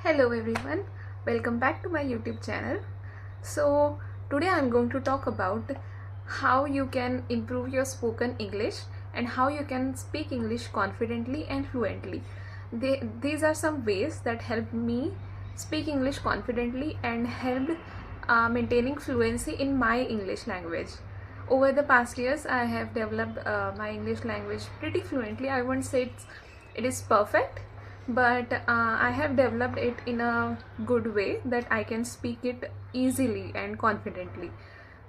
Hello everyone, welcome back to my YouTube channel. So today I'm going to talk about how you can improve your spoken English and how you can speak English confidently and fluently. These are some ways that helped me speak English confidently and helped maintaining fluency in my English language. Over the past years, I have developed my English language pretty fluently. I won't say it is perfect, but I have developed it in a good way that I can speak it easily and confidently.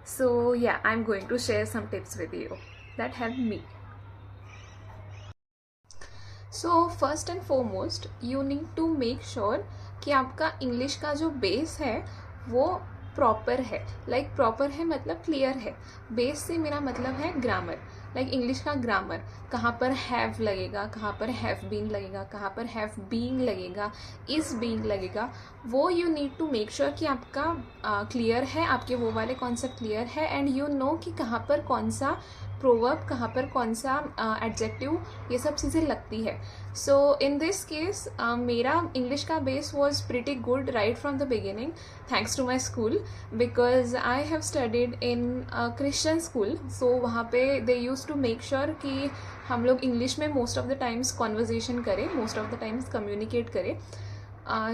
So yeah, I'm going to share some tips with you that help me. So first and foremost, you need to make sure कि आपका English का जो base है वो proper है. Like proper है मतलब clear है. बेस से मेरा मतलब है ग्रामर. लाइक इंग्लिश का ग्रामर, कहाँ पर हैव लगेगा, कहाँ पर हैव बीन लगेगा, कहाँ पर हैव बीइंग लगेगा, इज बीइंग लगेगा, वो you need to make sure कि आपका क्लियर है, आपके वो वाले कॉन्सेप्ट क्लियर है एंड यू नो कि कहाँ पर कौन सा प्रोवर्ब, कहाँ पर कौन सा एडजेक्टिव, ये सब चीज़ें लगती है. सो इन दिस केस मेरा इंग्लिश का base was pretty good right from the beginning, thanks to my school, because I have studied in Christian school. So वहाँ पे they use to make sure कि हम लोग इंग्लिश में most of the times conversation करें, most of the times communicate करें.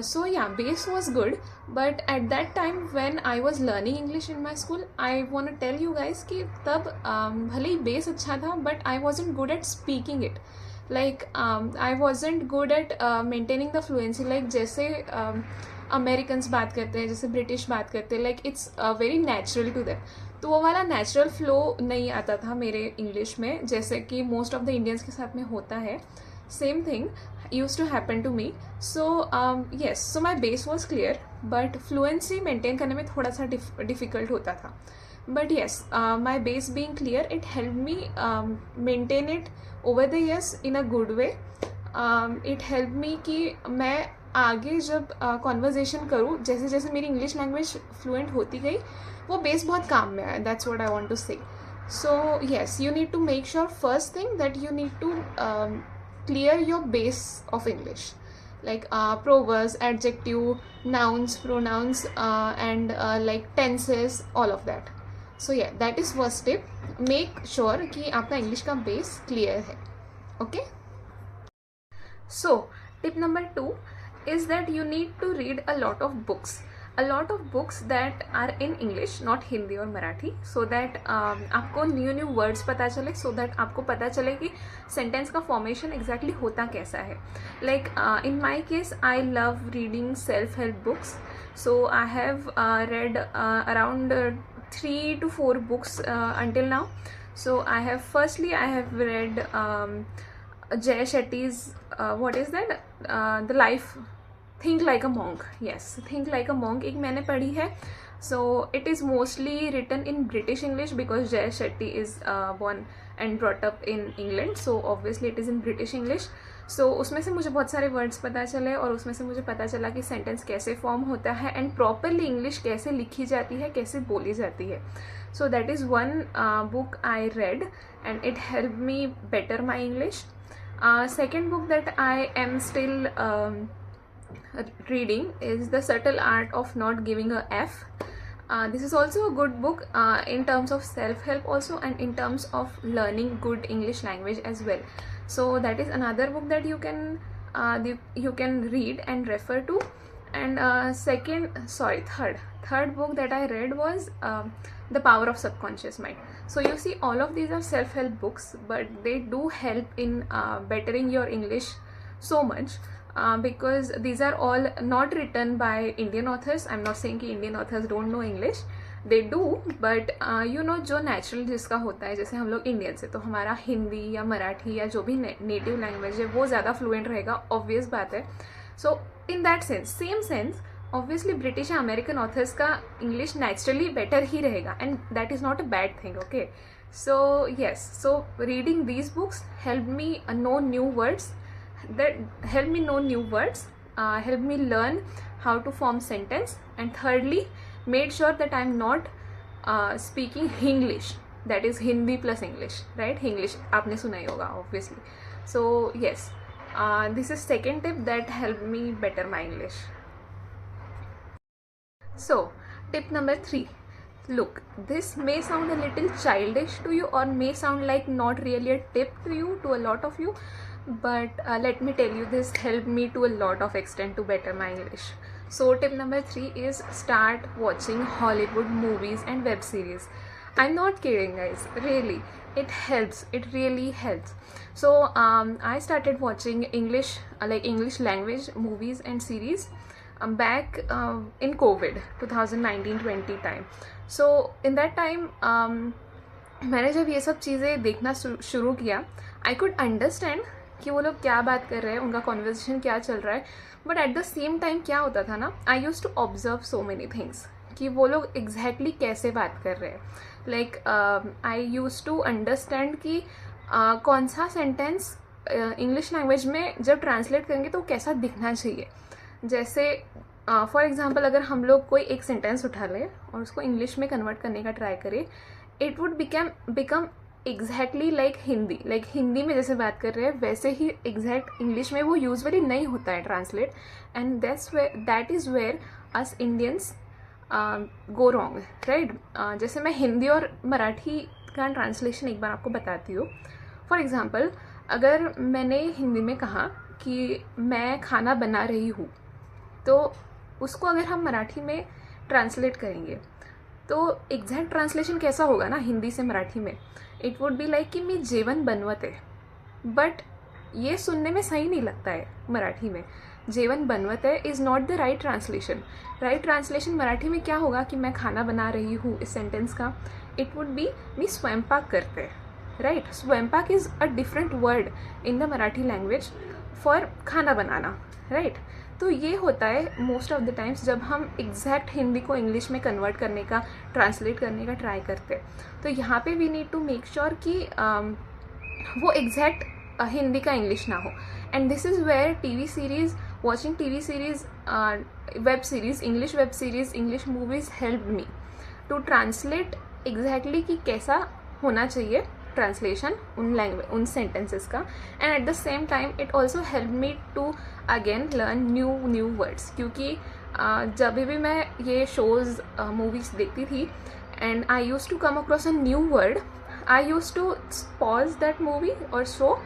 So yeah, base was good, but at that time when I was learning English in my school, I want to tell you guys कि तब भले ही base अच्छा था, but I wasn't good at speaking it. Like I wasn't good at maintaining the fluency. Like जैसे Americans बात करते हैं, जैसे ब्रिटिश बात करते हैं, like it's very natural to them. तो वो वाला नेचुरल फ्लो नहीं आता था मेरे इंग्लिश में, जैसे कि मोस्ट ऑफ द इंडियंस के साथ में होता है. Same thing used to happen to me. So yes, so my base was clear, but fluency maintain करने में थोड़ा सा difficult होता था. But yes, my base being clear, it helped me maintain it over the years in a good way. It helped me कि मैं आगे जब conversation करूँ, जैसे जैसे मेरी English language fluent होती गई, वो base बहुत काम में आया. That's what I want to say. So yes, you need to make sure first thing that you need to clear your base of English, like proverbs, adjective, nouns, pronouns, and like tenses, all of that. So yeah, that is first tip. Make sure कि आपका English का base clear है. Okay. So tip number 2 is that you need to read a lot of books. A lot of books that are in English, not Hindi or Marathi, so that आपको new words पता चले, so that आपको पता चले कि sentence का formation exactly होता कैसा है. Like in my case I love reading self help books. So I have read around 3 to 4 books until now. So I have read Jay Shetty's what is that, The Life, think like a monk. Yes, think like a monk एक मैंने पढ़ी है. So it is mostly written in British English because Jay Shetty is born and brought up in England, so obviously it is in British English. So उसमें से मुझे बहुत सारे words पता चले और उसमें से मुझे पता चला कि सेंटेंस कैसे फॉर्म होता है एंड प्रॉपरली इंग्लिश कैसे लिखी जाती है, कैसे बोली जाती है. So that is one book I read and it help me better my English. Second book that I am still reading is The Subtle Art of Not Giving a F. This is also a good book in terms of self-help also and in terms of learning good English language as well. So that is another book that you can read and refer to. And third book that I read was The Power of Subconscious Mind. So you see, all of these are self-help books, but they do help in bettering your English so much. Because these are all not written by Indian authors. I'm not saying कि Indian authors don't know English, they do, but you know जो natural जिसका होता है, जैसे हम लोग Indian से, तो हमारा हिंदी या मराठी या जो भी नेटिव लैंग्वेज है वो ज़्यादा फ्लुएंट रहेगा, ऑब्वियस बात है. So in that sense, same sense, obviously British या अमेरिकन ऑथर्स का इंग्लिश नेचुरली बेटर ही रहेगा and that is not a bad thing. Okay, so yes, so reading these books help me know new words, that help me know new words, help me learn how to form sentence, and thirdly made sure that I'm not speaking Hinglish, that is Hindi plus English, right? Hinglish आपने सुना ही होगा obviously. So yes, this is second tip that helped me better my English. So, tip number 3. Look, this may sound a little childish to you or may sound like not really a tip to you, to a lot of you, but let me tell you, this helped me to a lot of extent to better my English. So tip number 3 is start watching Hollywood movies and web series. I'm not kidding, guys, really, it helps, it really helps. So I started watching English language movies and series back in COVID 2019-20 time. So in that time मैंने जब ये सब चीज़ें देखना शुरू किया, I could understand कि वो लोग क्या बात कर रहे हैं, उनका कॉन्वर्सेशन क्या चल रहा है. But at the same time क्या होता था ना, I use to observe so many things कि वो लोग एग्जैक्टली कैसे बात कर रहे हैं. Like I use to understand कि कौन सा सेंटेंस इंग्लिश लैंग्वेज में जब ट्रांसलेट करेंगे तो कैसा दिखना चाहिए. जैसे फॉर एग्जांपल अगर हम लोग कोई एक सेंटेंस उठा लें और उसको इंग्लिश में कन्वर्ट करने का ट्राई करें, it would become exactly like Hindi में जैसे बात कर रहे हैं वैसे ही एग्जैक्ट इंग्लिश में वो यूजुअली नहीं होता है translate. And that is where us Indians go wrong, right. जैसे मैं हिंदी और मराठी का ट्रांसलेशन एक बार आपको बताती हूँ. फॉर एग्जांपल अगर मैंने हिंदी में कहा कि मैं खाना बना रही हूँ, तो उसको अगर हम मराठी में ट्रांसलेट करेंगे तो एग्जैक्ट ट्रांसलेशन कैसा होगा ना हिंदी से मराठी में, इट वुड बी लाइक कि मी जेवण बनवते. बट ये सुनने में सही नहीं लगता है मराठी में. जेवण बनवते is not the right translation. Right translation Marathi में क्या होगा कि मैं खाना बना रही हूँ इस सेंटेंस का, इट वुड बी मी स्वयंपाक करते, राइट. स्वयंपाक is a different word in the Marathi language for खाना बनाना, राइट. तो ये होता है मोस्ट ऑफ द टाइम्स जब हम एग्जैक्ट हिंदी को इंग्लिश में कन्वर्ट करने का, ट्रांसलेट करने का ट्राई करते हैं. तो यहाँ पे we need to make sure कि वो एग्जैक्ट हिंदी का इंग्लिश ना हो. And this is where TV series, watching TV series, web series, English web series, English movies help me to translate exactly कि कैसा होना चाहिए ट्रांसलेशन उन सेंटेंसेस का. And at the same time it also help me to again learn new words. क्योंकि जब भी मैं ये शोज़ मूवीज़ देखती थी and I use to come across a new word, I use to pause that movie और show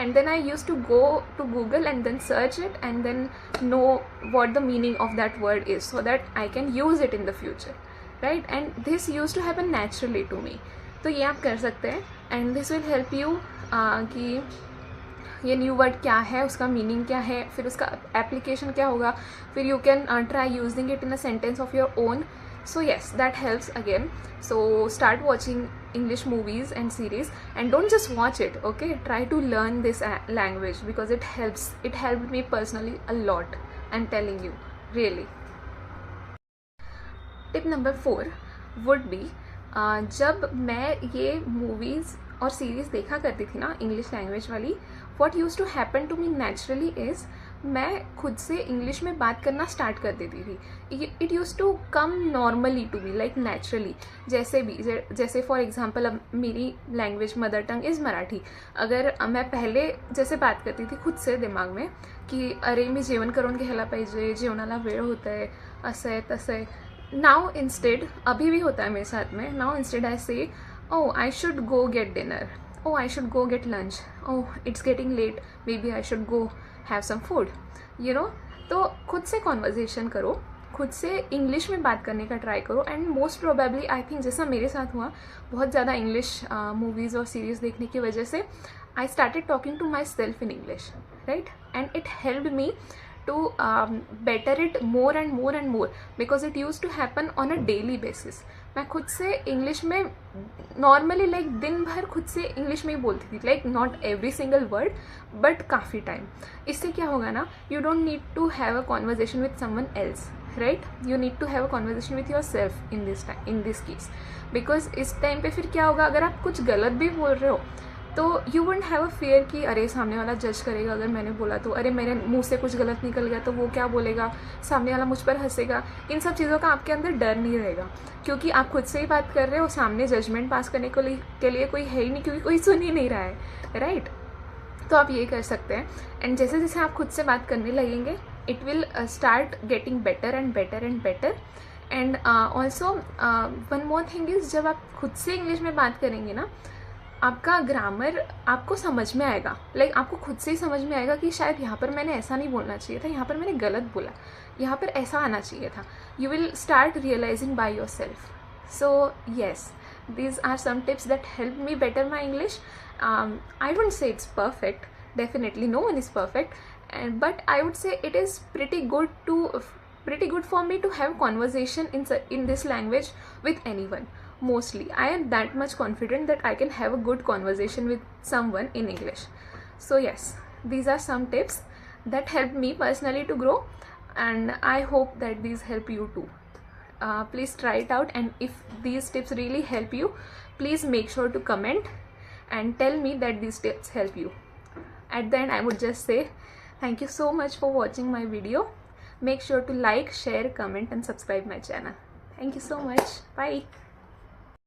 and then I used to go to Google and then search it and then know what the meaning of that word is so that I can use it in the future, right. And this used to happen naturally to me. तो ये आप कर सकते हैं and this will help you कि ये new word क्या है, उसका मीनिंग क्या है, फिर उसका एप्लीकेशन क्या होगा, फिर you can try using it in a sentence of your own. So yes, that helps again. So start watching English movies and series and don't just watch it, okay. Try to learn this language because it helps. It helped me personally a lot, I'm telling you, really. Tip number 4 would be जब मैं ये movies और series देखा करती थी ना English language वाली, what used to happen to me naturally is मैं खुद से इंग्लिश में बात करना स्टार्ट कर देती थी. It use to come normally to me, like naturally. जैसे फॉर एग्जांपल अब मेरी language mother tongue is Marathi. अगर मैं पहले जैसे बात करती थी खुद से दिमाग में की अरे मी जेवण करून घ्यायला पाहिजे, जेवणाला वेळ होत आहे, असं आहे तसं आहे. नाउ इंस्टेड, अभी भी होता है मेरे साथ में, now instead I say oh I should go get dinner, oh I should go get lunch, oh it's getting late, maybe I should go have some food, you know. तो खुद से कॉन्वर्जेसन करो, खुद से English में बात करने का ट्राई करो. And most probably I think जैसा मेरे साथ हुआ, बहुत ज़्यादा इंग्लिश मूवीज़ और सीरीज़ देखने की वजह से I started talking to my self in English, right. And it helped me to better it more and more and more because it used to happen on a daily basis. मैं खुद से English में normally like दिन भर खुद से English में ही बोलती थी, like not every single word but काफ़ी टाइम. इससे क्या होगा ना, you don't need to have a conversation with someone else, right. You need to have a conversation with your self in this case. Because इस time पे फिर क्या होगा, अगर आप कुछ गलत भी बोल रहे हो तो you wouldn't have a fear कि अरे सामने वाला जज करेगा अगर मैंने बोला तो, अरे मेरे मुंह से कुछ गलत निकल गया तो वो क्या बोलेगा, सामने वाला मुझ पर हंसेगा. इन सब चीज़ों का आपके अंदर डर नहीं रहेगा क्योंकि आप खुद से ही बात कर रहे हो. सामने जजमेंट पास करने के लिए कोई है ही नहीं क्योंकि कोई सुन ही नहीं रहा है, राइट. तो आप ये कर सकते हैं. एंड जैसे जैसे आप खुद से बात करने लगेंगे it will start getting better and better and better. And also one more thing is, जब आप खुद से इंग्लिश में बात करेंगे ना, आपका ग्रामर आपको समझ में आएगा. लाइक आपको खुद से ही समझ में आएगा कि शायद यहाँ पर मैंने ऐसा नहीं बोलना चाहिए था, यहाँ पर मैंने गलत बोला, यहाँ पर ऐसा आना चाहिए था. You will start realising by your self. So yes, these are some tips that help me better my English. I wouldn't say it's perfect, definitely no one is perfect, but I would say it is pretty good for me to have conversation in this language with anyone. Mostly I am that much confident that I can have a good conversation with someone in English. So yes, these are some tips that help me personally to grow, and I hope that these help you too. Please try it out, and if these tips really help you, please make sure to comment and tell me that these tips help you. At the end, I would just say thank you so much for watching my video. Make sure to like, share, comment and subscribe my channel. Thank you so much. Bye.